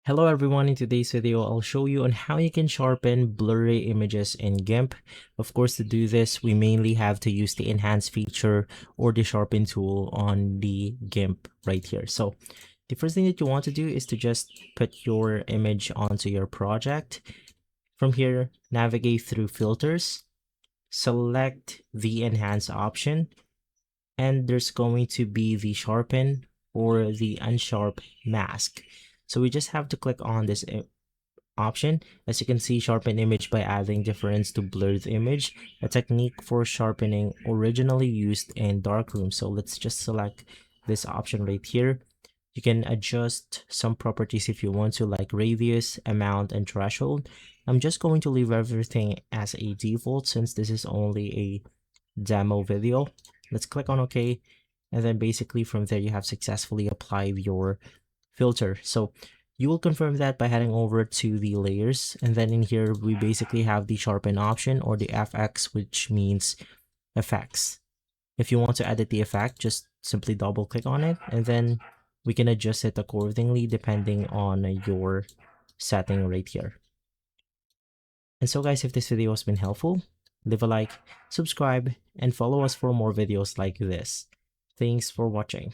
Hello everyone, in today's video I'll show you on how you can sharpen blurry images in GIMP. Of course, to do this we mainly have to use the enhance feature or the sharpen tool on the GIMP right here. So the first thing that you want to do is to just put your image onto your project. From here, navigate through filters, select the enhance option, and there's going to be the sharpen or the unsharp mask. So we just have to click on this option. As you can see, sharpen image by adding difference to blurred image, a technique for sharpening originally used in darkroom. So let's just select this option right here. You can adjust some properties if you want to, like radius, amount, and threshold. I'm just going to leave everything as a default since this is only a demo video. Let's click on OK, and then basically from there you have successfully applied your filter. So you will confirm that by heading over to the layers, and then in here we basically have the sharpen option or the FX, which means effects. If you want to edit the effect, just simply double click on it, and then we can adjust it accordingly depending on your setting right here. And so guys, if this video has been helpful, leave a like, subscribe, and follow us for more videos like this. Thanks for watching.